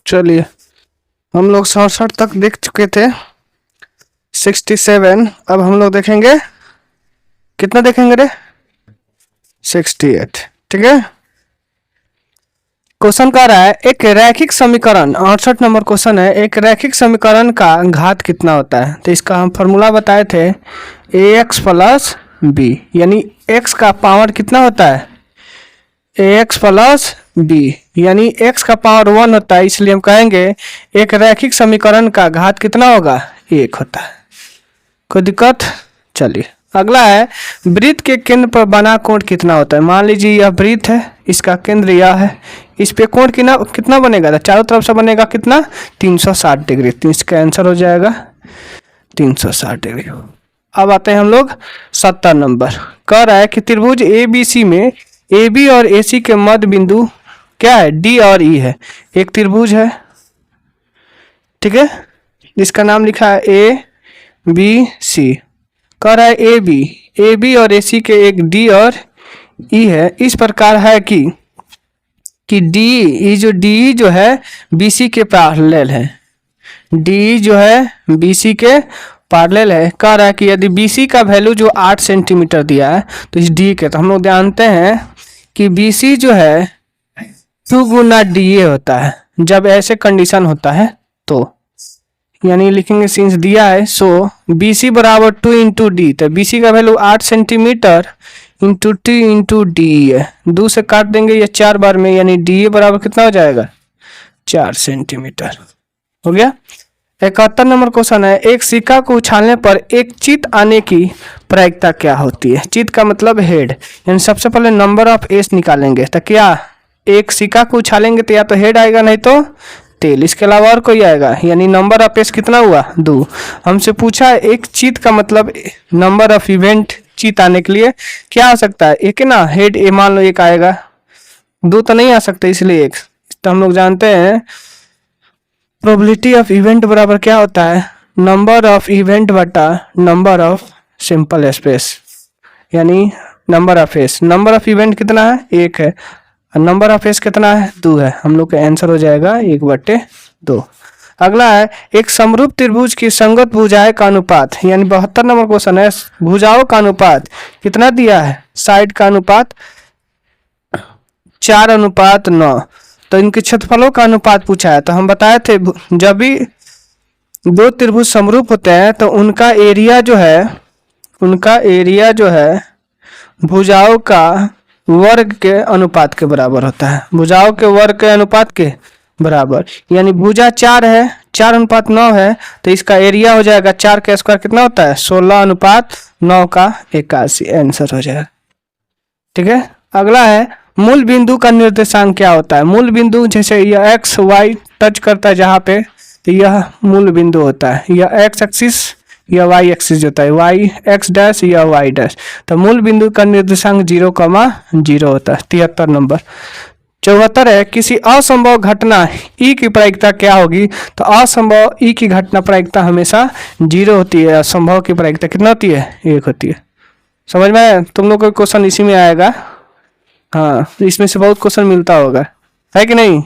चलिए, हम लोग 67 तक देख चुके थे, 67। अब हम लोग देखेंगे, कितना देखेंगे रे? 68। ठीक है। क्वेश्चन कह रहा है एक रैखिक समीकरण, 68 नंबर क्वेश्चन है, एक रैखिक समीकरण का घात कितना होता है? तो इसका हम फॉर्मूला बताए थे ax प्लस बी, यानी x का पावर कितना होता है? ax प्लस बी, यानी x का पावर 1 होता है, इसलिए हम कहेंगे एक रैखिक समीकरण का घात कितना होगा? 1 होता है। कोई दिक्कत? चलिए, अगला है वृत्त के केंद्र पर बना कोण कितना होता है? मान लीजिए यह वृत्त है, इसका केंद्र यह है, इस पे कोण कितना बनेगा? चारों तरफ से बनेगा कितना? 360 डिग्री। तो इसका आंसर हो जाएगा 360 डिग्री। अब आते हैं हम लोग 70 नंबर। कह रहा है कि त्रिभुज ABC में AB और AC के मध्य बिंदु क्या है? D और E है। एक त्रिभुज है, ठीक है, जिसका नाम लिखा है ABC। कह रहा है AB और AC के एक D और E है, इस प्रकार है कि DE जो है BC के पैरेलल है। DE जो है BC के पैरेलल है। कह रहा है कि यदि BC का वैल्यू जो 8 सेंटीमीटर दिया है तो इस D के, तो हम लोग जानते हैं कि BC जो है 2 गुना DA होता है। जब ऐसे कंडीशन होता है तो यानी लिखेंगे सिंस दिया है, सो BC बराबर 2 इंटू डी। तो BC का value 8 centimetre into 2 into D है। 2 से काट देंगे ये 4 बार में, यानी DA बराबर कितना हो जाएगा? 4 सेंटीमीटर। हो गया। 71 नंबर क्वेश्चन है एक सिक्का को उछालने पर एक चित आने की प्रायिकता क्या होती है? चित का मतलब हेड, यानी सबसे पहले नंबर ऑफ एस निकालेंगे। तो क्या एक सिक्का को उछालेंगे तो या तो हेड आएगा नहीं तो टेल, इसके अलावा और कोई आएगा, यानी नंबर ऑफ एस कितना हुआ? 2। हमसे पूछा है एक चित का मतलब नंबर ऑफ इवेंट चित आने के लिए क्या हो सकता है? एक है ना, हेड ए मान लो एक आएगा, 2 तो नहीं आ सकता, इसलिए 1। तो हम लोग जानते हैं प्रोबेबिलिटी ऑफ इवेंट बराबर क्या होता है? नंबर ऑफ इवेंट बटा नंबर ऑफ सिंपल स्पेस, यानी number of S. Number of event कितना है? 1 है, और नंबर ऑफ एस कितना है? 2 है। हम लोग का आंसर हो जाएगा 1/2। अगला है एक समरूप त्रिभुज की संगत भुजाएं का अनुपात, यानी 72 नंबर क्वेश्चन है, भुजाओं का अनुपात कितना दिया है? साइड का अनुपात 4:9। तो इनके क्षेत्रफलों का अनुपात पूछा है। तो हम बताए थे जब भी 2 त्रिभुज समरूप होते हैं तो उनका एरिया जो है भुजाओं का वर्ग के अनुपात के बराबर होता है। भुजाओं के वर्ग के अनुपात के बराबर, यानी भुजा 4 है, 4:9 है, तो इसका एरिया हो जाएगा 4 का स्क्वायर कितना होता है? 16:9 का 81। आंसर हो जाएगा। ठीक है। अगला है मूल बिंदु का निर्देशांक क्या होता है? मूल बिंदु जैसे यह एक्स वाई टच करता है जहाँ पे, तो यह मूल बिंदु होता है। यह एक्स एक्सिस या वाई एक्सिस होता है, वाई एक्स डैश या वाई डैश। तो मूल बिंदु का निर्देशांक 0,0 होता है। 73 नंबर। 74 है किसी असंभव घटना ई की प्रायिकता क्या होगी? तो असंभव ई की घटना प्रायिकता हमेशा 0 होती है। असंभव की प्रायिकता कितना होती है? 1 होती है। समझ में? तुम लोग को क्वेश्चन इसी में आएगा। हाँ, इसमें से बहुत क्वेश्चन मिलता होगा, है कि नहीं?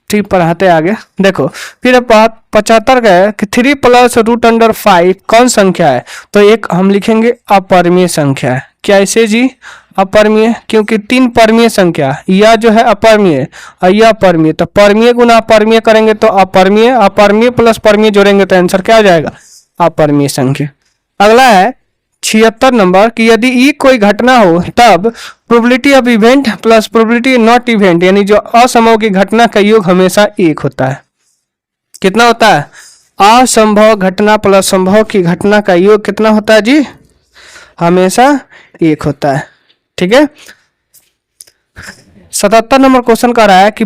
ठीक, पढ़ाते आगे। देखो फिर 75 का है कि 3 + √5 कौन संख्या है? तो एक हम लिखेंगे अपरिमेय संख्या है। क्या ऐसे जी? अपरिमेय, क्योंकि 3 परिमेय संख्या, यह जो है अपरिमेय और यह परिमेय, तो परिमेय गुना अपरिमेय करेंगे तो अपरिमेय, अपरिमेय प्लस परिमेय जोड़ेंगे तो आंसर क्या हो जाएगा? अपरिमेय संख्या। अगला है 76 नंबर कि यदि ई कोई घटना हो तब probability of event plus probability not event, यानी जो असंभव की घटना का योग हमेशा 1 होता है। कितना होता है? असंभव घटना प्लस संभव की घटना का योग कितना होता है जी? हमेशा 1 होता है। ठीक है। 77 नंबर क्वेश्चन कर रहा है कि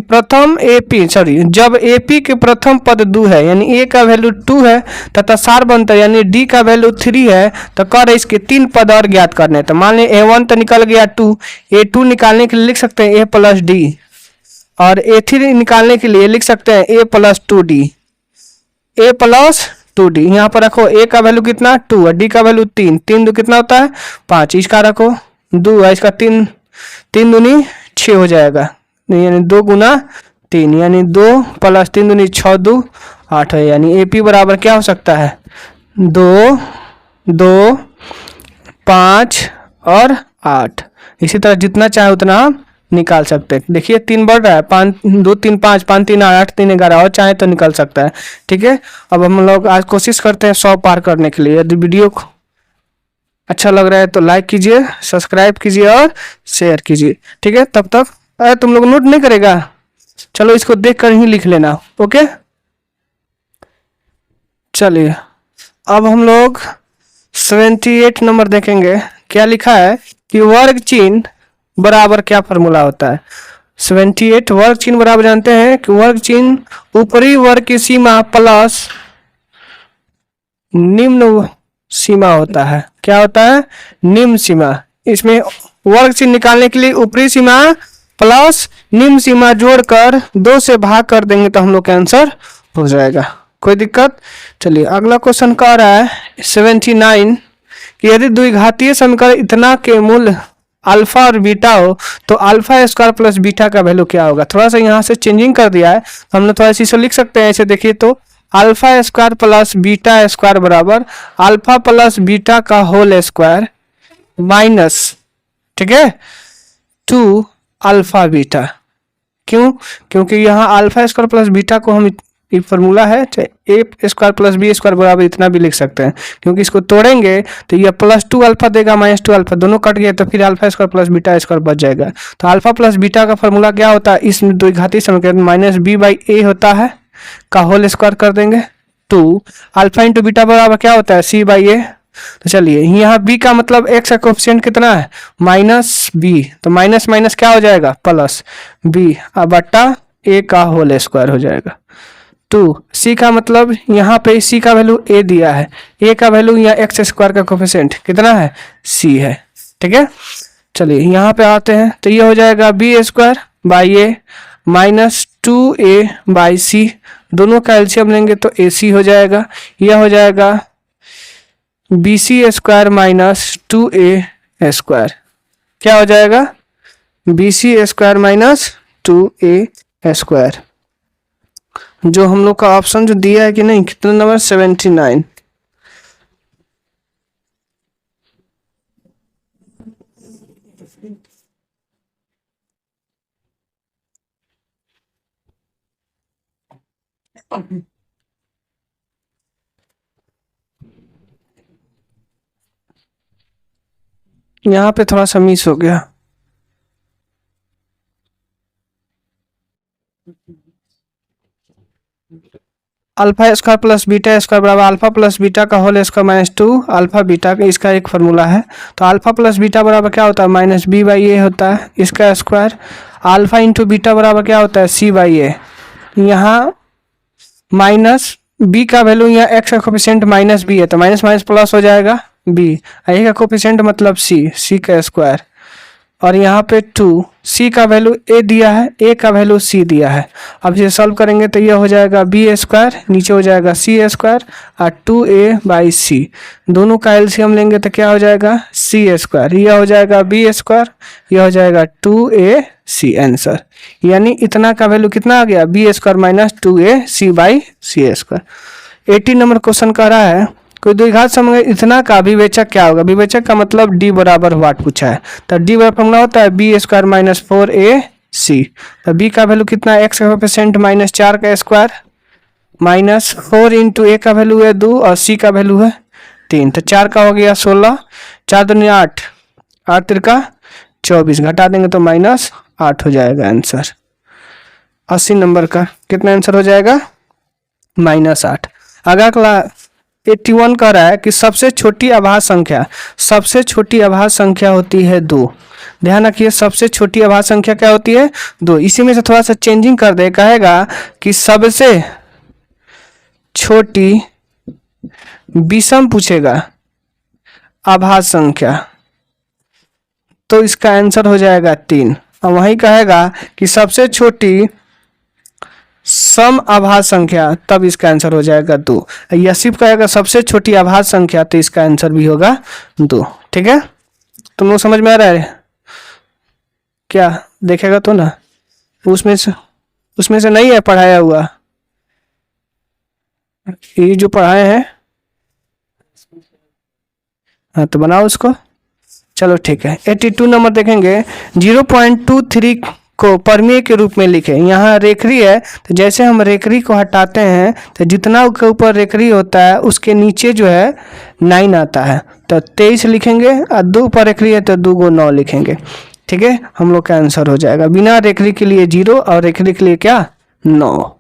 जब AP के प्रथम पद 2 है, यानी A का वैल्यू 2 है तथा सार बनता है, यानी D का वैल्यू 3 है, तो कर इसके 3 पद और ज्ञात करने। तो मान लें A1 तो निकल गया 2, A2 निकालने के लिए लिख सकते हैं A + D, और A3 निकालने के लिए लिख सकते हैं A + 2D। A + 2D यहाँ पर रखो। A का वैल्यू कितना? 2 और D का वैल्यू 3, 3 2 कितना होता है? 5। इसका रखो 2 है, इसका 3 दूनी 6 हो जाएगा, यानी 2 गुना 3, यानी 2 + 3 दूनी 6, 2 8 है, यानी AP बराबर क्या हो सकता है 2, 2, 5 और 8। इसी तरह जितना चाहे उतना हम निकाल सकते हैं। देखिए 3 बढ़ रहा है, 5 2 3 5 5 3 8 3 11 और चाहे तो निकल सकता है। ठीक है, अब हम लोग आज कोशिश करते हैं 100 पार करने के लिए। यदि वीडियो अच्छा लग रहा है तो लाइक कीजिए, सब्सक्राइब कीजिए और शेयर कीजिए। ठीक है, तब तक अरे तुम लोग नोट नहीं करेगा, चलो इसको देख कर ही लिख लेना। ओके, चलिए अब हम लोग 78 नंबर देखेंगे। क्या लिखा है कि वर्ग चिन्ह बराबर क्या फॉर्मूला होता है। 78 वर्ग चिन्ह बराबर जानते हैं कि वर्ग चिन्ह ऊपरी वर्ग की सीमा प्लस निम्न सीमा होता है। क्या होता है, निम्न सीमा। इसमें वर्ग चिन्ह निकालने के लिए ऊपरी सीमा प्लस निम्न सीमा जोड़कर 2 से भाग कर देंगे तो हम लोग का आंसर हो जाएगा। कोई दिक्कत। चलिए अगला क्वेश्चन कह रहा है 79 कि यदि द्विघातीय समीकरण इतना के मूल्य अल्फा और बीटा हो तो अल्फा स्क्वायर प्लस बीटा का वैल्यू क्या होगा। थोड़ा सा यहाँ से चेंजिंग कर दिया है, हम लोग थोड़ा सा इसे लिख सकते हैं। ऐसे देखिए तो alpha square plus beta square बराबर अल्फा प्लस बीटा का होल स्क्वायर माइनस, ठीक है, 2 अल्फा बीटा। क्यों, क्योंकि यहाँ अल्फा स्क्वायर प्लस बीटा को हम ये फॉर्मूला है, चाहे ए स्क्वायर प्लस बी स्क्वायर बराबर इतना भी लिख सकते हैं, क्योंकि इसको तोड़ेंगे तो ये +2 अल्फा देगा, -2 अल्फा, दोनों कट गए तो फिर alpha square plus beta square बच जाएगा। तो अल्फा प्लस बीटा का फॉर्मूला क्या होता है, इस द्विघाती समीकरण -b/a होता है का होल स्क्वायर कर देंगे। 2 अल्फा इंटू बीटा बराबर क्या होता है c/a। तो चलिए यहाँ b का मतलब x का कोफिशिएंट कितना है -b, तो माइनस माइनस क्या हो जाएगा प्लस b बट्टा a का होल स्क्वायर हो जाएगा। 2 c का मतलब यहाँ पे c का वैल्यू a दिया है, a का वैल्यू यहाँ x स्क्वायर का कोफिशिएंट कितना है c है। ठीक है, चलिए यहाँ पे आते हैं तो ये हो जाएगा b square by A minus 2a/c, दोनों का एलसीएम लेंगे तो ac हो जाएगा। यह हो जाएगा bc square minus 2a square, क्या हो जाएगा bc square minus 2a square. जो हम लोग का ऑप्शन जो दिया है कि नहीं, कितना नंबर 79। यहाँ पे थोड़ा सा मिस हो गया। Alpha square plus beta square बराबर अल्फा प्लस बीटा का होल स्क्वायर -2 अल्फा बीटा का, इसका एक फार्मूला है। तो अल्फा प्लस बीटा बराबर क्या होता है -b/a होता है, इसका स्क्वायर। अल्फा इंटू बीटा बराबर क्या होता है c/a। यहाँ माइनस b का वैल्यू, यहाँ x का कोफिशिएंट -b है तो माइनस माइनस प्लस हो जाएगा b, a का कोफिशिएंट मतलब c का स्क्वायर, और यहाँ पे 2 c का वैल्यू a दिया है, a का वैल्यू c दिया है। अब इसे सॉल्व करेंगे तो यह हो जाएगा b स्क्वायर, नीचे हो जाएगा c स्क्वायर और 2a/c, दोनों का एलसीएम लेंगे तो क्या हो जाएगा c स्क्वायर, यह हो जाएगा b स्क्वायर, यह हो जाएगा 2ac आंसर। यानी इतना का वैल्यू कितना आ गया b square minus 2ac/c square. 80 number question कह रहा है कोई द्विघात समीकरण इतना का विवेचक क्या होगा। विवेचक का मतलब d बराबर वाट पूछा है, तो d बराबर फॉर्मूला होता है b स्क्वायर माइनस 4ac। तो b का वैल्यू कितना है, x का कोफिशिएंट -4 का स्क्वायर माइनस 4 इंटू a का वैल्यू है 2 और c का वैल्यू है 3, तो 4 का हो गया 16, 4 दूनी 8, 8 तिरका 24, घटा देंगे तो -8 हो जाएगा आंसर। 80 नंबर का कितना आंसर हो जाएगा -8। अगला 81 कह रहा है कि सबसे छोटी अभाज्य संख्या होती है 2। ध्यान रखिए सबसे छोटी अभाज्य संख्या क्या होती है 2। इसी में से थोड़ा सा चेंजिंग कर दे, कहेगा कि सबसे छोटी विषम पूछेगा अभाज्य संख्या, तो इसका आंसर हो जाएगा 3। और वही कहेगा कि सबसे छोटी सम अभाज्य संख्या, तब इसका आंसर हो जाएगा 2। या सिर्फ कहेगा सबसे छोटी अभाज्य संख्या तो इसका आंसर भी होगा 2। ठीक है, तुम लोग समझ में आ रहा है क्या, देखेगा तो ना उसमें से उसमें से नहीं है पढ़ाया हुआ, ये जो पढ़ाए हैं। हाँ तो बनाओ उसको। चलो ठीक है, 82 नंबर देखेंगे। 0.23 को परमेय के रूप में लिखे। यहाँ रेखरी है तो जैसे हम रेखरी को हटाते हैं तो जितना के ऊपर रेखरी होता है उसके नीचे जो है 9 आता है, तो 23 लिखेंगे और 2 पर रेखरी है तो 2 को 9 लिखेंगे। ठीक है, हम लोग का आंसर हो जाएगा। बिना रेखरी के लिए 0 और रेखरी के लिए क्या 9।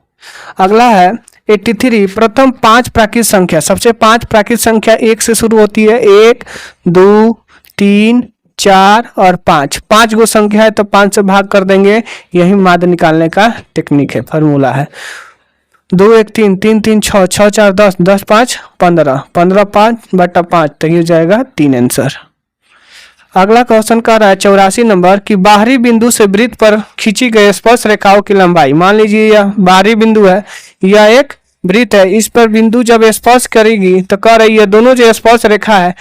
अगला है 83। प्रथम 5 प्राकृत संख्या, सबसे 5 प्राकृत संख्या 1 से शुरू होती है। 1, 2, 3, 4 और 5। 5 गो संख्या है तो 5 से भाग कर देंगे। यही माध्य निकालने का टेक्निक है, फॉर्मूला है। 2 1 3, 3 3 6, 6 4 10, 10 5 15, 15 5 बटा 5, तो ये जाएगा 3 आंसर। अगला क्वेश्चन कह रहा है 84 नंबर कि बाहरी बिंदु से वृत्त पर खींची गई स्पर्श रेखाओं की लंबाई। मान लीजिए यह बाहरी बिंदु है, यह एक वृत्त है, इस पर बिंदु जब स्पर्श करेगी तो कह रही है दोनों जो स्पर्श रेखा है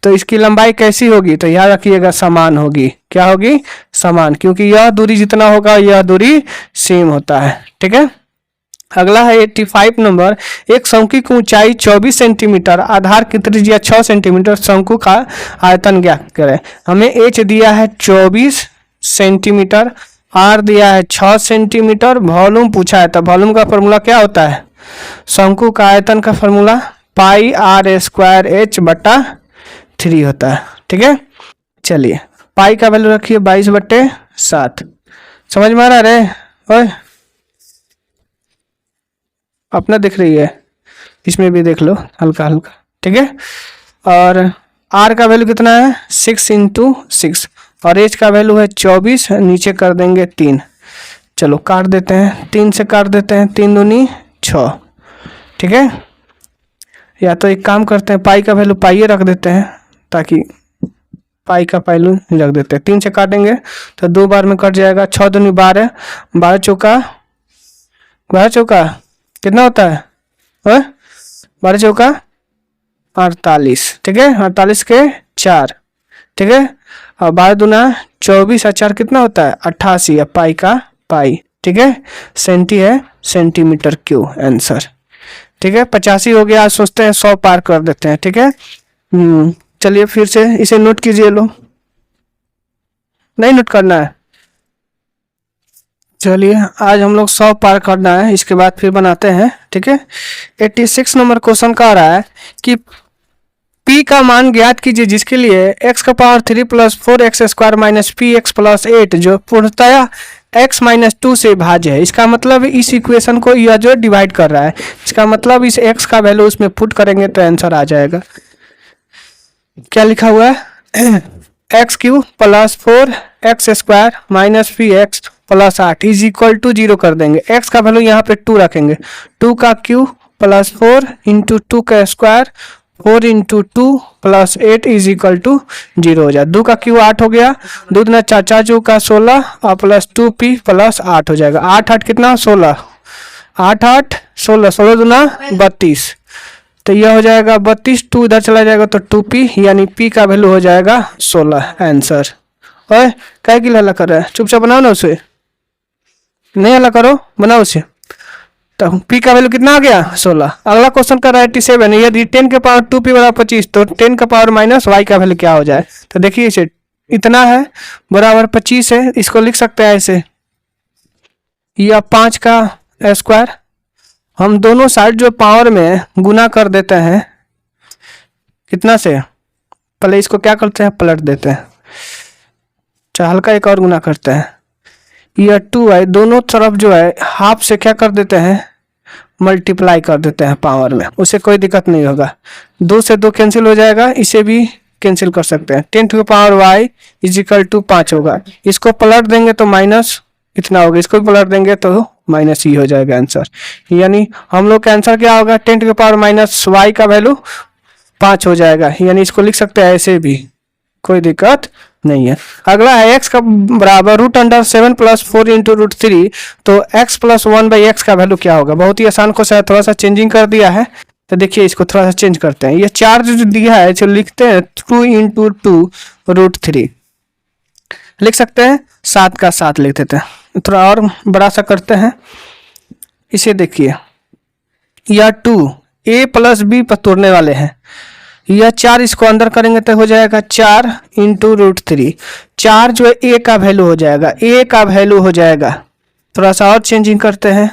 तो इसकी लंबाई कैसी होगी, तो याद रखिएगा समान होगी। क्या होगी, समान, क्योंकि यह दूरी जितना होगा यह दूरी सेम होता है। ठीक है, अगला है 85 नंबर। एक शंकु की ऊंचाई 24 सेंटीमीटर, आधार की त्रिज्या 6 सेंटीमीटर, शंकु का आयतन ज्ञात करें। हमें एच दिया है 24 सेंटीमीटर, आर दिया है 6 सेंटीमीटर, वॉल्यूम पूछा है तो वॉल्यूम का फॉर्मूला क्या होता है, शंकु का आयतन का formula pi r square h बटा 3 होता है। ठीक है, चलिए पाई का वैल्यू रखिए 22/7। समझ में आ रहा है ओए, अपना दिख रही है, इसमें भी देख लो हल्का हल्का। ठीक है, और आर का वैल्यू कितना है 6 × 6 और एच का वैल्यू है 24, नीचे कर देंगे 3। चलो काट देते हैं, 3 से काट देते हैं, 3 दूनी 6। ठीक है, या तो एक काम करते हैं पाई का वैल्यू पाई रख देते हैं, ताकि पाई का वैल्यू रख देते हैं। 3 से काटेंगे तो 2 बार में कट जाएगा। 6 दूनी 12, 12 चौका कितना होता है 12 चौका 48। ठीक है, 48 के 4। ठीक है, और 12 दूना 24 और 4 कितना होता है 88, या पाई का पाई। ठीक है, सेंटी है सेंटीमीटर क्यूब आंसर। ठीक है, 85 हो गया। आज सोचते हैं 100 पार कर देते हैं। ठीक है, चलिए फिर से इसे नोट कीजिए। लो, नहीं नोट करना है, चलिए आज हम लोग 100 पार करना है, इसके बाद फिर बनाते हैं। ठीक है, 86 नंबर क्वेश्चन का आ रहा है कि p का मान ज्ञात कीजिए जिसके लिए x³ + 4x² - px + 8 जो पूर्णतया x - 2 से भाज्य है। इसका मतलब इस इक्वेशन को यह जो डिवाइड कर रहा है, इसका मतलब इस x का वैल्यू उसमें पुट करेंगे तो आंसर आ जाएगा। क्या लिखा हुआ है x³ + 4x² - px + 8 = 0 कर देंगे। x का वैल्यू यहाँ पे 2 रखेंगे, 2 का क्यूब + 4 × 2 का स्क्वायर 4 × 2 + 8 = 0 हो जाए। 2 का क्यूब 8 हो गया, 2 दूना 4, 4 चौका का 16 और + 2p + 8 हो जाएगा। 8 8 कितना 16, 8 8 16, 16 दूना 32, तो यह हो जाएगा 32। 2 इधर चला जाएगा तो 2p, यानी p का वैल्यू हो जाएगा 16 आंसर। ओए क्या की हल्ला कर रहा है, चुपचाप बनाओ ना उसे, नहीं हल्ला करो, बनाओ उसे। तो p का वैल्यू कितना आ गया 16। अगला क्वेश्चन का 87, यदि 10 के पावर 2p = 25 तो 10 का पावर माइनस y का वैल्यू क्या हो जाए। तो देखिए इसे इतना है बराबर 25 है, इसको लिख सकते हैं ऐसे, या 5 का स्क्वायर। हम दोनों साइड जो पावर में गुना कर देते हैं कितना से, पहले इसको क्या करते हैं पलट देते हैं, चाहे हल्का एक और गुना करते हैं। यह 2 है, दोनों तरफ जो है हाफ से क्या कर देते हैं मल्टीप्लाई कर देते हैं पावर में, उसे कोई दिक्कत नहीं होगा। 2 से 2 कैंसिल हो जाएगा, इसे भी कैंसिल कर सकते हैं। 10 की पावर y = 5 होगा, इसको पलट देंगे तो माइनस इतना होगा, इसको भी पलट देंगे तो माइनस ही हो जाएगा आंसर। यानी हम लोग का आंसर क्या होगा 10 की पावर -y का वैल्यू 5 हो जाएगा, यानी इसको लिख सकते हैं ऐसे भी, कोई दिक्कत नहीं है। अगला है x का बराबर √7 + 4 × √3, तो x + 1/x का वैल्यू क्या होगा। बहुत ही आसान को थोड़ा सा चेंजिंग कर दिया है, तो देखिए इसको थोड़ा सा चेंज करते हैं। ये 4 जो दिया है जो लिखते हैं 2 × 2 √3 लिख सकते हैं, 7 का 7 लिख देते हैं। थोड़ा और बड़ा सा करते हैं। इसे देखिए, यह 2 a प्लस बी पर तोड़ने वाले हैं। यह 4 इसको अंदर करेंगे तो हो जाएगा 4 इंटू √3। 4 जो है a का वैल्यू हो जाएगा, a का वैल्यू हो जाएगा। थोड़ा सा और चेंजिंग करते हैं।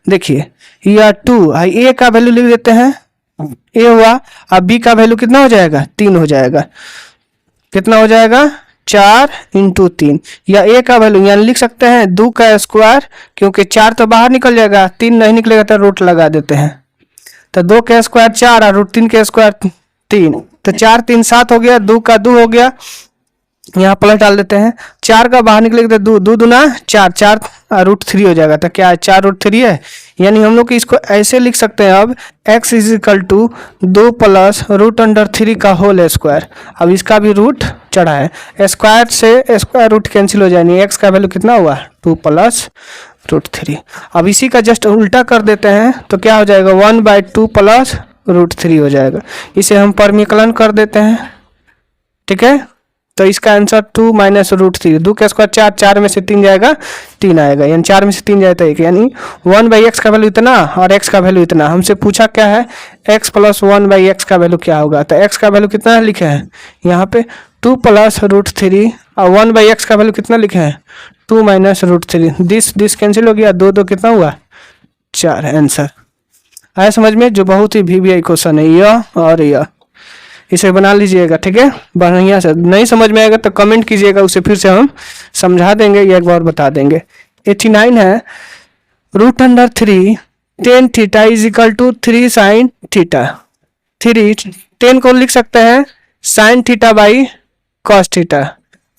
देखिए यह 2 a का वैल्यू लिख देते हैं, a हुआ। अब b का वैल्यू कितना हो जाएगा, 3 हो जाएगा। कितना हो जाएगा, 4 इंटू 3। या a का वैल्यू यहाँ लिख सकते हैं 2 का स्क्वायर, क्योंकि 4 तो बाहर निकल जाएगा, 3 नहीं निकलेगा तो रूट लगा देते हैं। तो 2 का स्क्वायर 4 और √3 का स्क्वायर 3, तो 4 3 7 हो गया, 2 का 2 हो गया। यहाँ प्लस डाल देते हैं, 4 का बाहर निकलेगा तो 2 दूना 4, 4 √3 हो जाएगा। तो क्या 4 √3 है, यानी हम लोग इसको ऐसे लिख सकते हैं अब x = 2 प्लस √3 का होल स्क्वायर। अब इसका भी रूट चढ़ा है, स्क्वायर से स्क्वायर रूट कैंसिल हो जाएगी। x का वैल्यू कितना हुआ, 2 प्लस √3। अब इसी का जस्ट उल्टा कर देते हैं तो क्या हो जाएगा, 1/2 प्लस √3 हो जाएगा। इसे हम परमीकलन कर देते हैं, ठीक है। तो इसका आंसर 2 माइनस √3, 2 का स्क्वायर 4, 4 में से 3 जाएगा 3 आएगा, यानी 4 में से 3 जाए तो 1, यानी 1/x का वैल्यू इतना और x का वैल्यू इतना। हमसे पूछा क्या है, x प्लस 1/x का वैल्यू क्या होगा। तो x का वैल्यू कितना लिखे हैं यहाँ पे 2 प्लस √3 और 1/x का वैल्यू कितना लिखे हैं 2 माइनस √3। दिस कैंसिल हो गया, 2 2 कितना हुआ 4। आंसर आया समझ में, जो बहुत ही VBI क्वेश्चन है यह और यह। इसे बना लीजिएगा, ठीक है, बढ़िया से। नहीं समझ में आएगा तो कमेंट कीजिएगा, उसे फिर से हम समझा देंगे या एक बार बता देंगे। 89 है, √3 tan थीटा = 3 sin थीटा। 10 को लिख सकते हैं sin theta by cos theta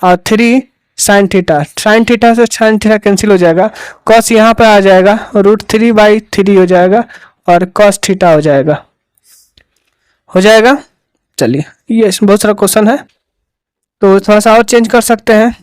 और 3 sin थीटा। sin थीटा से sin थीटा कैंसिल हो जाएगा, cos यहाँ पर आ जाएगा, √3/3 हो जाएगा और cos थीटा हो जाएगा। चलिए, ये बहुत सारा क्वेश्चन है तो थोड़ा सा और चेंज कर सकते हैं।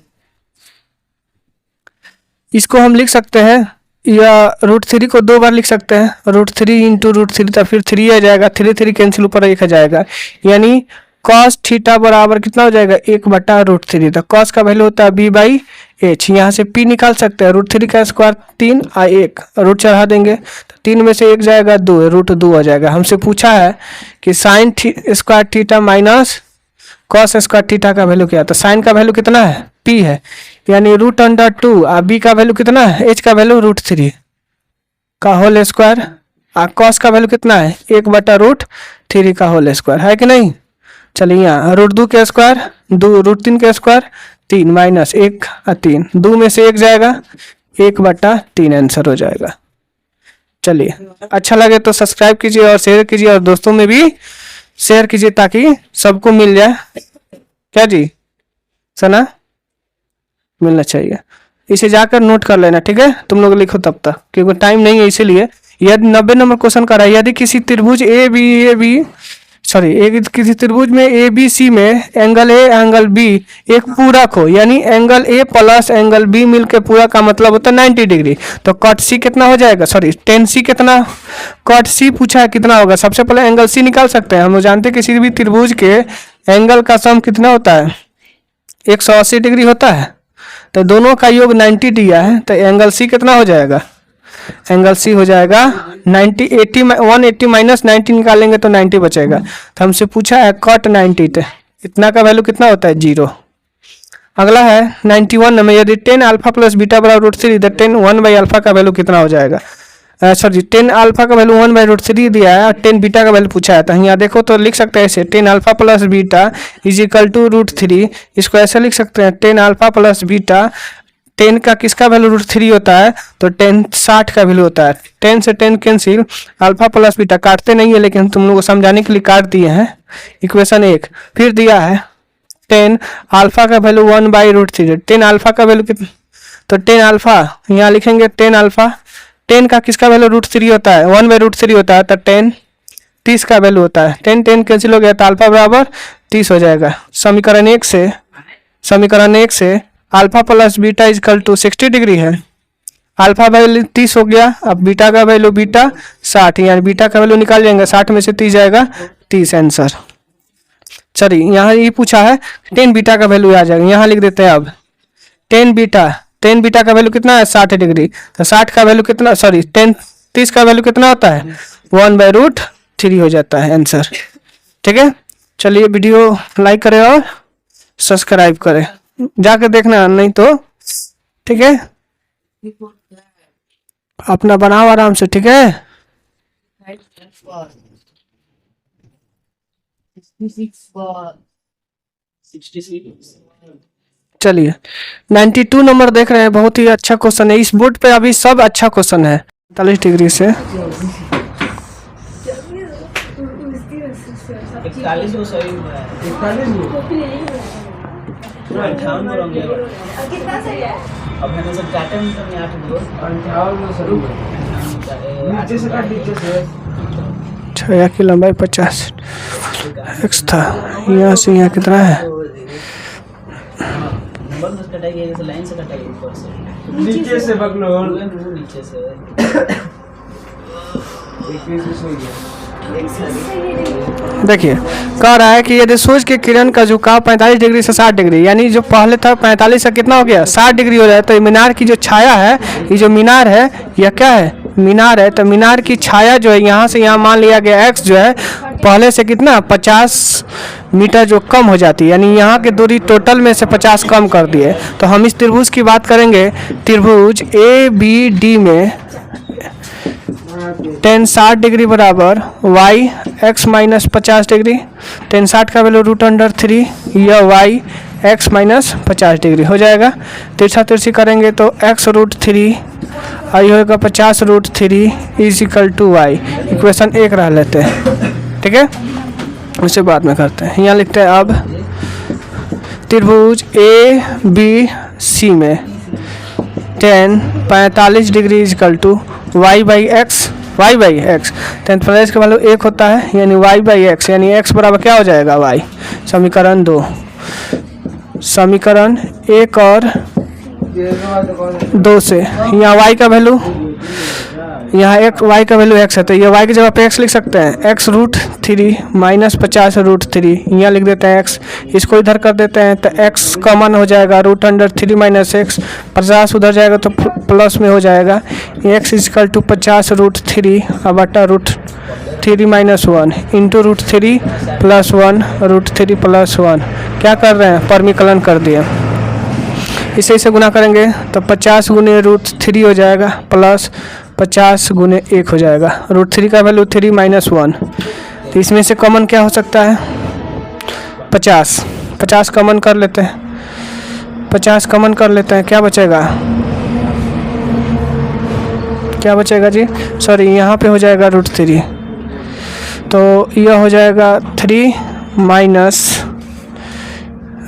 इसको हम लिख सकते हैं, या √3 को 2 बार लिख सकते हैं, √3 इंटू √3, तो फिर 3 आ जाएगा, 3 कैंसिल ऊपर 1 आ जाएगा, यानी cos थीटा बराबर कितना हो जाएगा 1/√3। तो cos का वैल्यू होता है b/h। यहाँ से p निकाल सकते हैं, √3 का स्क्वायर 3 और 1 रूट चढ़ा देंगे तो 3 में से 1 जाएगा 2, √2 हो जाएगा। हमसे पूछा है कि sine square theta minus cos square theta का वैल्यू क्या है। तो साइन का वैल्यू कितना है p है, यानी √2 और b का वैल्यू कितना है, h का वैल्यू √3 का होल स्क्वायर और cos का वैल्यू कितना है 1/√3 का होल स्क्वायर, है कि नहीं। चलिए यहाँ √2 का स्क्वायर 2, √3 का स्क्वायर 3 माइनस 1 और 3, 2 में से 1 जाएगा 1/3 आंसर हो जाएगा। चलिए, अच्छा लगे तो सब्सक्राइब कीजिए और शेयर कीजिए और दोस्तों में भी शेयर कीजिए ताकि सबको मिल जाए। क्या जी, सुना, मिलना चाहिए। इसे जाकर नोट कर लेना, ठीक है, तुम लोग लिखो तब तक, क्योंकि टाइम नहीं है इसीलिए। यदि 90 नंबर क्वेश्चन का रहा है, यदि किसी त्रिभुज किसी त्रिभुज में ABC में एंगल A एंगल B एक पूरक हो, यानी angle A plus angle B मिलके पूरा का मतलब होता है 90 डिग्री। तो cot C कितना हो जाएगा, tan C कितना, cot C पूछा है कितना होगा। सबसे पहले एंगल C निकाल सकते हैं, हम जानते हैं किसी भी त्रिभुज के एंगल का सम कितना होता है 180 डिग्री होता है। तो दोनों का योग 90 दिया है, तो एंगल C कितना हो जाएगा, एंगल C हो जाएगा 180 माइनस 90 निकालेंगे तो 90 बचेगा। तो हमसे पूछा है cot 90, तो इतना का वैल्यू कितना होता है 0। अगला है 91 में, यदि tan अल्फा प्लस बीटा बराबर √3 तो tan 1/α का वैल्यू कितना हो जाएगा। tan अल्फा का वैल्यू 1/√3 दिया है और tan बीटा का वैल्यू पूछा है। तो यहाँ देखो तो लिख सकते हैं ऐसे, tan अल्फा प्लस बीटा = √3। इसको ऐसे लिख सकते हैं, tan अल्फा प्लस बीटा, 10 का किसका वैल्यू √3 होता है, तो 10 60 का वैल्यू होता है। 10 से 10 कैंसिल, अल्फा प्लस बीटा काटते नहीं है लेकिन तुम लोगों को समझाने के लिए काट दिए हैं। इक्वेशन 1 फिर दिया है tan अल्फा का वैल्यू 1/√3, tan अल्फा का वैल्यू कितना, तो tan अल्फा यहाँ लिखेंगे, tan अल्फा 10 का किसका वैल्यू √3 होता है 1/√3 होता है, तो tan 30 का वैल्यू होता है। 10 कैंसिल हो गया तो अल्फा बराबर 30 हो जाएगा। समीकरण 1 से अल्फा प्लस बीटा = 60 डिग्री है, अल्फा वैल्यू 30 हो गया, अब बीटा का वैल्यू 60, यानी बीटा का वैल्यू निकाल जाएंगे, 60 में से 30 जाएगा 30 आंसर। चलिए यहाँ ये पूछा है tan बीटा का वैल्यू आ जाएगा, यहाँ लिख देते हैं अब tan बीटा टेन बीटा का वैल्यू कितना है 60 डिग्री, तो 60 का वैल्यू कितना, सॉरी 30 का वैल्यू कितना होता है 1/√3 हो जाता है आंसर। ठीक है, चलिए वीडियो लाइक करें और सब्सक्राइब करें, जाके देखना नहीं तो। ठीक है, अपना बनाओ आराम से। ठीक है, चलिए 92 नंबर देख रहे हैं, बहुत ही अच्छा क्वेश्चन है। इस बोर्ड पे अभी सब अच्छा क्वेश्चन है। 45 डिग्री से 6 की लंबाई 50 एक्स था, यहाँ से यहाँ कितना है, नीचे से पकड़ो, नीचे से देखिए कह रहा है कि यदि सूर्य की किरण का झुकाव 45 डिग्री से 60 डिग्री, यानी जो पहले था 45 से कितना हो गया 60 डिग्री हो जाए, तो मीनार की जो छाया है, ये जो मीनार है यह क्या है, मीनार है। तो मीनार की छाया जो है यहाँ से यहाँ मान लिया गया एक्स जो है पहले से कितना 50 मीटर जो कम हो जाती है, यानी यहाँ की दूरी टोटल में से 50 कम कर दिए। तो हम इस त्रिभुज की बात करेंगे, त्रिभुज ABD में tan 60 डिग्री बराबर y x minus 50 degree, tan 60 का वैल्यू √3, यह y x माइनस 50 डिग्री हो जाएगा। तिरछा तिरछी करेंगे तो x√3 आई होगा 50√3 is equal to y। Equation 1 रह लेते हैं। ठीक है, उसे बाद में करते हैं। यहाँ लिखते हैं अब त्रिभुज ABC में tan 45 degree is equal to y by x, tan 45 का वैल्यू 1 होता है, यानी y बाई एक्स, यानी x बराबर क्या हो जाएगा y। समीकरण 2, समीकरण 1 और 2 से यहाँ y का वैल्यू, यहाँ एक y का वैल्यू x है, तो ये y की जगह पे x लिख सकते हैं, x√3 माइनस 50√3, यहाँ लिख देते हैं x, इसको इधर कर देते हैं तो x कॉमन हो जाएगा, √3 माइनस x, 50 उधर जाएगा तो प्लस में हो जाएगा, x इक्वल टू 50√3 बटा √3 माइनस 1 इंटू √3 प्लस 1 √3 प्लस 1। क्या कर रहे हैं, परमीकलन कर दिए। इसे गुना करेंगे तो 50 गुने √3 हो जाएगा प्लस 50 गुने 1 हो जाएगा, √3 का वैल्यू 3 माइनस 1। तो इसमें से कॉमन क्या हो सकता है 50 कॉमन कर लेते हैं, 50 कॉमन कर लेते हैं, क्या बचेगा, क्या बचेगा जी, सॉरी यहाँ पे हो जाएगा √3, तो यह हो जाएगा 3 माइनस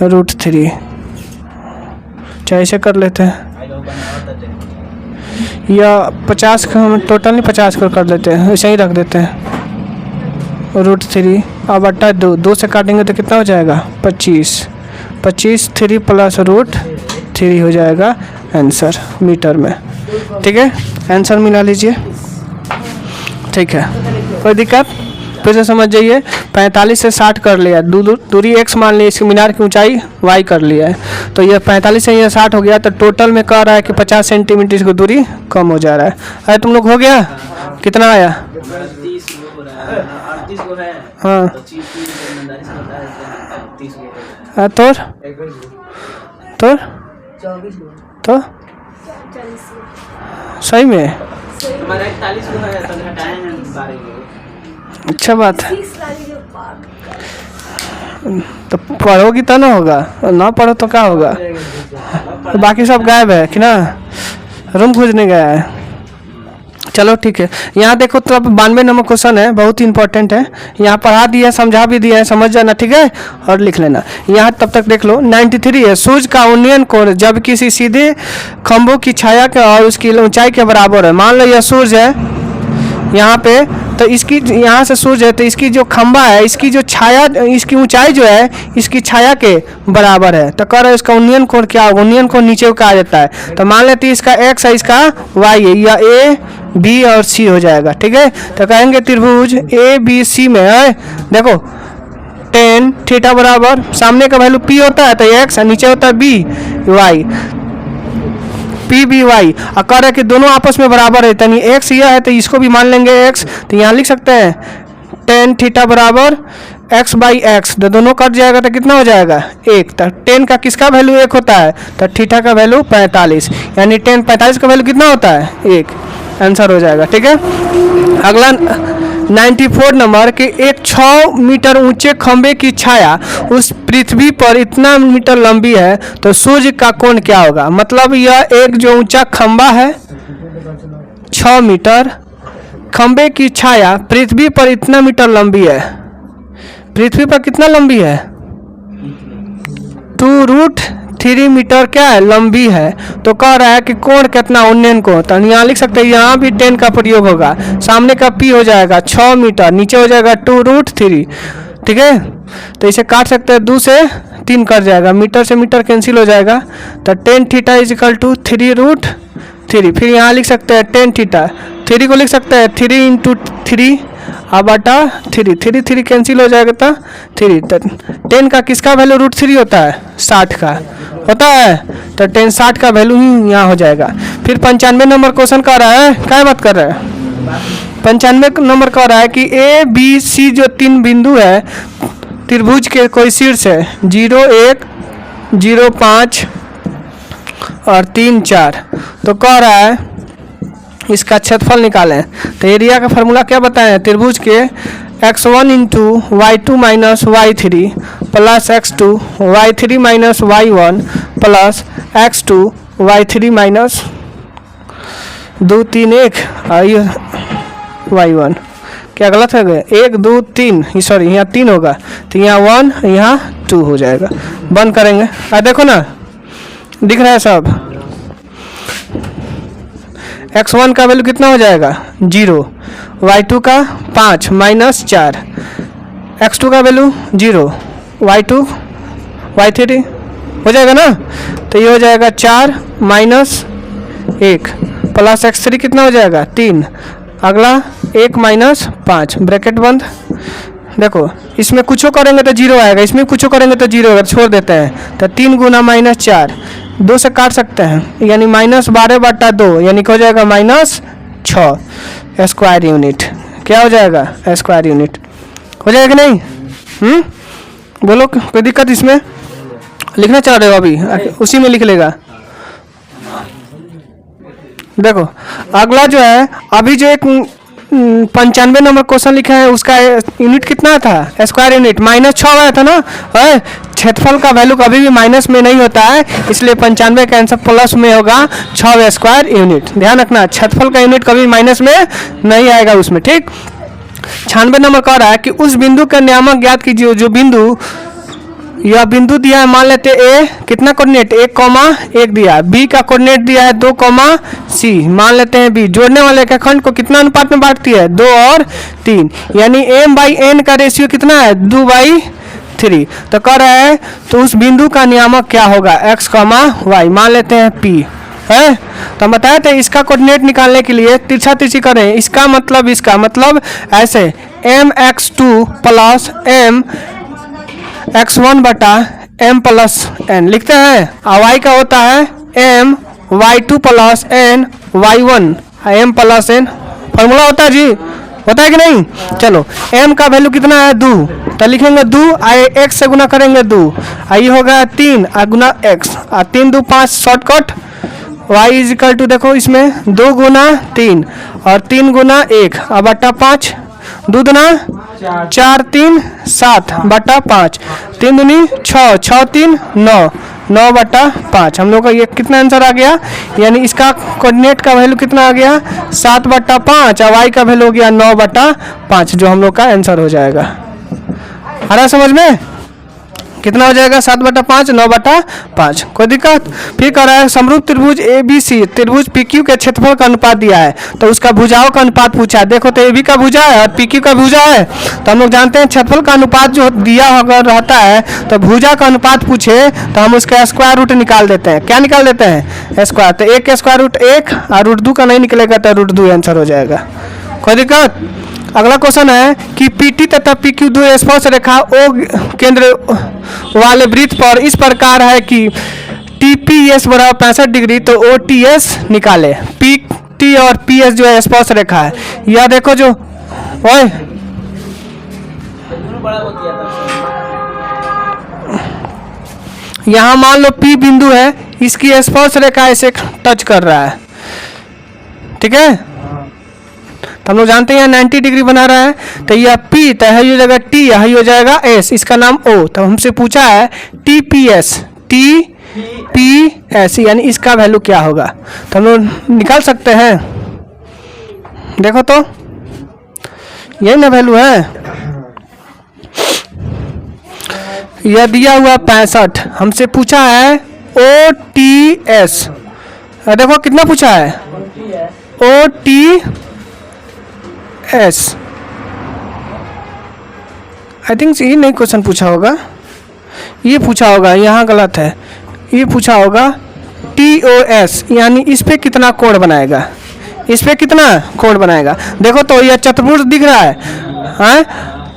√3, चाहे इसे कर लेते हैं, या 50 का हम टोटल नहीं 50 कर लेते हैं, ऐसे ही रख देते हैं, √3 अब बटा 2 से काटेंगे तो कितना हो जाएगा 25 3 प्लस √3 हो जाएगा आंसर मीटर में। ठीक है, आंसर मिला लीजिए। ठीक है, कोई दिक्कत, फिर से समझ जाइए। 45 से 60 कर लिया, दूरी x मान लिया, इसकी मीनार की ऊंचाई y कर लिया है, तो ये 45 से ये 60 हो गया, तो टोटल में कह रहा है कि 50 सेंटीमीटर इसकी दूरी कम हो जा रहा है। अरे तुम लोग हो गया, कितना आया, हाँ तो सही में अच्छा बात है, तो पढ़ोगी तो ना होगा, ना पढ़ो तो क्या होगा। बाकी सब गायब है कि ना, रूम खोजने गया है। चलो ठीक है, यहाँ देखो तो 92 नंबर क्वेश्चन है, बहुत ही इंपॉर्टेंट है, यहाँ पढ़ा दिया है, समझा भी दिया है, समझ जाना। ठीक है, और लिख लेना यहाँ, तब तक देख लो। 93 है, सूर्य का उन्नयन कोण जब किसी सीधे खंभों की छाया के और उसकी ऊंचाई के बराबर है। मान लो यह सूर्य है यहाँ पे, तो इसकी यहाँ से सूर्य है, तो इसकी जो खंभा है, इसकी जो छाया, इसकी ऊंचाई जो है इसकी छाया के बराबर है, तो कह रहे इसका उन्नयन कोण क्या होगा, उन्नयन कोण नीचे का आ जाता है, तो मान लेते हैं इसका x है, इसका y है, या A B और C हो जाएगा। ठीक है, तो कहेंगे त्रिभुज ABC में है, देखो tan थीटा बराबर सामने का वैल्यू P होता है तो x, नीचे होता है B y, P B Y, और कह रहा है कि दोनों आपस में बराबर है, यानी एक्स यह है तो इसको भी मान लेंगे एक्स, तो यहाँ लिख सकते हैं टेन थीटा बराबर एक्स बाई एक्स, तो दोनों कट जाएगा तो कितना हो जाएगा एक, तो टेन का किसका वैल्यू एक होता है, तो थीटा का वैल्यू 45, यानी टेन 45 का वैल्यू कितना होता है एक, आंसर हो जाएगा। ठीक है, अगला 94 नंबर के एक 6 मीटर ऊंचे खंबे की छाया उस पृथ्वी पर इतना मीटर लंबी है तो सूर्य का कोण क्या होगा। मतलब यह एक जो ऊंचा खंबा है 6 मीटर, खंबे की छाया पृथ्वी पर इतना मीटर लंबी है, पृथ्वी पर कितना लंबी है 2√3 मीटर क्या है लंबी है, तो कह रहा है कि कोण कितना उन्नयन को, तो यहाँ लिख सकते हैं यहाँ भी 10 का प्रयोग होगा, सामने का p हो जाएगा 6 मीटर, नीचे हो जाएगा 2√3। ठीक है, तो इसे काट सकते हैं 2 से 3 कट जाएगा, मीटर से मीटर कैंसिल हो जाएगा, तो 10 थीटा इज इक्वल टू 3√3। फिर यहाँ लिख सकते हैं 10 थीटा, 3 को लिख सकते हैं 3 इंटू 3 और बटा 3 कैंसिल हो जाएगा तो 3, तो 10 का किसका वैल्यू √3 होता है 60 का होता है, तो 10 60 का वैल्यू ही यहाँ हो जाएगा। फिर 95 नंबर क्वेश्चन कर रहा है, क्या बात कर रहा है 95 नंबर कह रहा है कि ए बी सी जो 3 बिंदु है त्रिभुज के कोई शीर्ष है 0 1 0 5 और 3 4, तो कह रहा है इसका क्षेत्रफल निकालें, तो एरिया का फार्मूला क्या बताएं, त्रिभुज के x1 into y2 minus y3 plus x2 y3 minus y1 plus x2 y3 minus 2 3 1 y1, क्या गलत है गए 1 2 3 सॉरी यहाँ 3 होगा, तो यहाँ 1 यहाँ 2 हो जाएगा। बंद करेंगे, देखो ना दिख रहा है सब, x1 का वैल्यू कितना हो जाएगा 0, y2 का 5 माइनस 4, x2 का वैल्यू 0, y2 y3 हो जाएगा ना, तो ये हो जाएगा 4 माइनस 1 प्लस x3 कितना हो जाएगा 3, अगला 1 माइनस 5 ब्रैकेट बंद। देखो इसमें कुछ करेंगे तो 0 आएगा, इसमें कुछ करेंगे तो 0 आएगा, छोड़ देते हैं, तो 3 गुना माइनस 4 2 से काट सकते हैं, यानी -12/2 यानी हो जाएगा -6 स्क्वायर यूनिट, क्या हो जाएगा स्क्वायर यूनिट हो जाएगा कि नहीं। बोलो कोई दिक्कत इसमें, लिखना चाह रहे हो अभी उसी में लिख लेगा। देखो अगला जो है अभी जो एक 95 नंबर क्वेश्चन लिखा है उसका यूनिट कितना था स्क्वायर यूनिट -6 आया था ना, क्षेत्रफल का वैल्यू कभी भी माइनस में नहीं होता है, इसलिए 95 का आंसर प्लस में होगा 6 स्क्वायर यूनिट, ध्यान रखना क्षेत्रफल का यूनिट कभी माइनस में नहीं आएगा उसमें। ठीक, 96 नंबर कह रहा है कि उस बिंदु का नियामक ज्ञात कीजिए जो बिंदु, यह बिंदु दिया है मान लेते ए कितना कोऑर्डिनेट 1,1 दिया, बी का कोऑर्डिनेट दिया है 2, सी मान लेते हैं बी, जोड़ने वाले का खंड को कितना अनुपात में बांटती है 2 और 3, यानी m/n का रेशियो कितना है 2/3, तो कह रहा है तो उस बिंदु का नियामक क्या होगा x, y मान लेते हैं p है, तो हम बताए थे इसका कोऑर्डिनेट निकालने के लिए तिरछा तिरछी करें, इसका मतलब ऐसे mx2 प्लस m x1 बटा m प्लस n लिखते हैं, और y का होता है m y2 plus n y1 m plus n, formula होता है जी, होता है कि नहीं। चलो m का वैल्यू कितना है 2, तो लिखेंगे 2 x से गुना करेंगे 2, ये होगा 3 गुना x, 3 2 5 shortcut, y is equal to देखो इसमें 2 गुना 3 और 3 गुना 1 और बटा 5, 2 दुना 4 3 7 बटा 5, 3 दूनी 6 6 3 9 9 बटा 5, हम लोग का ये कितना आंसर आ गया, यानी इसका कोऑर्डिनेट का वैल्यू कितना आ गया 7 बटा 5 और y का वैल्यू हो गया 9 बटा 5, जो हम लोग का आंसर हो जाएगा। आ रहा समझ में, कितना हो जाएगा 7 बटा 5 9 बटा 5, कोई दिक्कत। फिर कह रहा है समरूप त्रिभुज ABC त्रिभुज PQ के क्षेत्रफल का अनुपात दिया है, तो उसका भुजाओं का अनुपात पूछा है। देखो तो AB का भुजा है और PQ का भुजा है, तो हम लोग जानते हैं क्षेत्रफल का अनुपात जो दिया अगर रहता है तो भुजा का अनुपात पूछे तो हम उसका स्क्वायर रूट निकाल देते हैं, क्या निकाल देते हैं स्क्वायर, तो 1 का स्क्वायर रूट 1 और √2 का नहीं निकलेगा तो √2 आंसर हो जाएगा, कोई दिक्कत। अगला क्वेश्चन है कि PT तथा PQ दो स्पर्श रेखा O केंद्र वाले वृत्त पर इस प्रकार है कि TPS बराबर 65 डिग्री, तो OTS निकाले। PT और PS जो है स्पर्श रेखा है। यह देखो जो ओए यहाँ मान लो P बिंदु है, इसकी स्पर्श रेखा इसे टच कर रहा है, ठीक है। तो हम लोग जानते हैं 90 डिग्री बना रहा है, तो यह P, तो यही हो जाएगा T, यही हो जाएगा S, इसका नाम O। तो हमसे पूछा है TPS, TPS यानी इसका वैल्यू क्या होगा, तो हम लोग निकाल सकते हैं। देखो तो यही ना वैल्यू है, यह दिया हुआ 65, हमसे पूछा है OTS, देखो कितना पूछा है OTS। आई थिंक ये नहीं क्वेश्चन पूछा होगा, ये पूछा होगा, यहाँ गलत है, ये पूछा होगा TOS यानी इस पे कितना कोण बनाएगा, इस पे कितना कोण बनाएगा। देखो तो यह चतुर्भुज दिख रहा है, हाँ,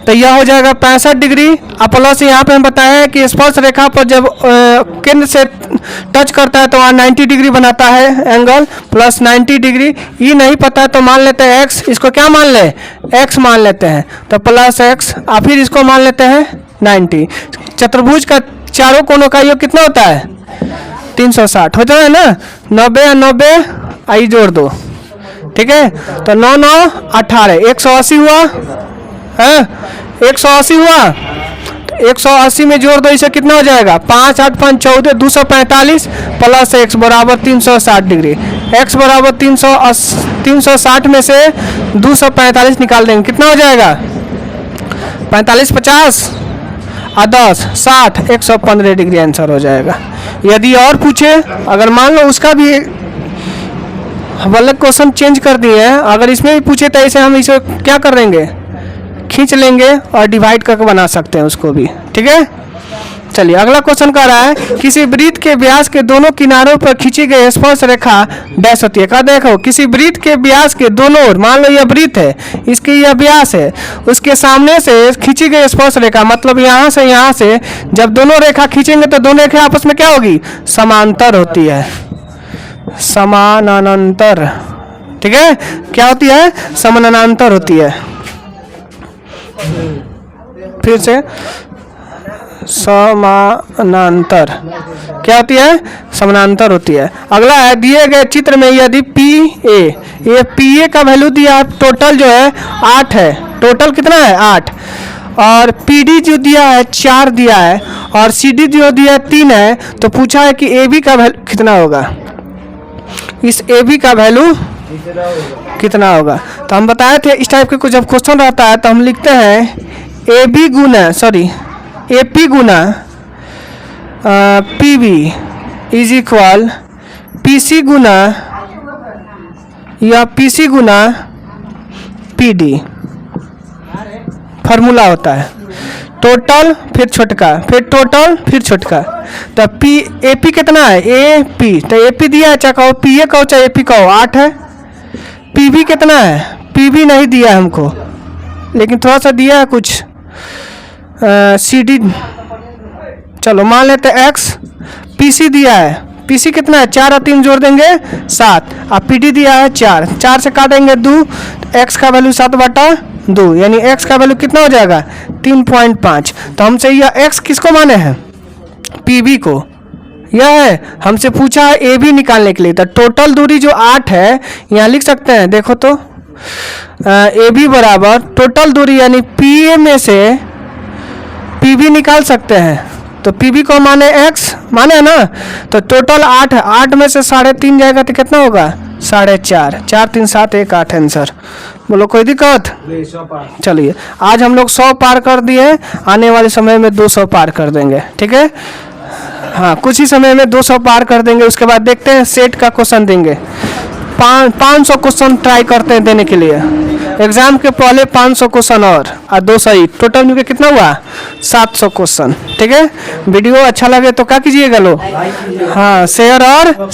तो यह हो जाएगा 65 डिग्री। अब प्लस यहाँ पे हम बताया है कि स्पर्श रेखा पर जब केंद्र से टच करता है तो वहाँ 90 डिग्री बनाता है एंगल, प्लस 90 डिग्री। ये नहीं पता है तो मान लेते हैं x, इसको क्या मान ले, x मान लेते हैं, तो प्लस x, और फिर इसको मान लेते हैं 90। चतुर्भुज का चारों कोनों का योग कितना होता है 360 होता है ना, 90 और 90 आई जोड़ दो, ठीक है। तो 9 9 18, 180 हुआ है, 180 हुआ, तो 180 में जोड़ दो, इसे कितना हो जाएगा 5 8 5 14, 245 प्लस x बराबर 360 डिग्री। x बराबर 360 में से 245 निकाल देंगे, कितना हो जाएगा 45 50 और 10 60, 115 डिग्री आंसर हो जाएगा। यदि और पूछे, अगर मान लो उसका भी वाला क्वेश्चन चेंज कर दिए हैं, अगर इसमें भी पूछे तो ऐसे हम इसे क्या कर देंगे, खींच लेंगे और डिवाइड करके बना सकते हैं उसको भी, ठीक है। चलिए अगला क्वेश्चन कह रहा है किसी वृत्त के व्यास के दोनों किनारों पर खींची गई स्पर्श रेखा डैश होती है। कहा देखो किसी वृत्त के व्यास के दोनों ओर, मान लो यह वृत्त है, इसकी यह व्यास है, उसके सामने से खींची गई स्पर्श रेखा, मतलब यहाँ से जब दोनों रेखा खींचेंगे तो दोनों रेखा आपस में क्या होगी, समांतर होती है, समानांतर, ठीक है। क्या होती है, समानांतर होती है। फिर से समानांतर क्या होती है, समानांतर होती है। अगला है दिए गए चित्र में यदि PA, ये PA का वैल्यू दिया है, टोटल जो है 8 है, टोटल कितना है 8, और PD जो दिया है 4 दिया है, और CD जो दिया है 3 है, तो पूछा है कि AB का वैल्यू कितना होगा, इस AB का वैल्यू कितना होगा। तो हम बताए थे इस टाइप के जब क्वेश्चन रहता है तो हम लिखते हैं AP Guna PB is equal PC गुना या PC गुना PD, फार्मूला होता है टोटल फिर छोटका फिर टोटल फिर छोटका। तो AP कितना है AP, तो AP दिया है, चाहे कहो PA कहो चाहे AP कहो 8 है। PB कितना है, PB नहीं दिया है हमको, लेकिन थोड़ा सा दिया है कुछ CD, चलो मान लेते हैं X। PC दिया है, PC कितना है 4 और 3 जोड़ देंगे 7, और PD दिया है 4, 4 से काटेंगे 2, X का वैल्यू 7/2, यानी X का वैल्यू कितना हो जाएगा 3.5। तो हमसे यह X किसको माने हैं, PB को, यह है हमसे पूछा है AB निकालने के लिए। तो टोटल दूरी जो 8 है यहाँ लिख सकते हैं, देखो तो AB बराबर टोटल दूरी यानी PA में से PB निकाल सकते हैं, तो PB को माने X माने है ना, तो टोटल 8 है, 8 में से 3.5 जाएगा तो कितना होगा 4.5, 4 3 7 1 8 आंसर। बोलो कोई दिक्कत, चलिए आज हम लोग 100 पार कर दिए, आने वाले समय में 200 पार कर देंगे, ठीक है। हाँ कुछ ही समय में 200 पार कर देंगे, उसके बाद देखते हैं सेट का क्वेश्चन देंगे, 500 क्वेश्चन ट्राई करते हैं देने के लिए एग्जाम के पहले, 500 क्वेश्चन और 200 ही, टोटल मिलकर कितना हुआ 700 क्वेश्चन, ठीक है। वीडियो अच्छा लगे तो क्या कीजिएगा लोग, हाँ शेयर और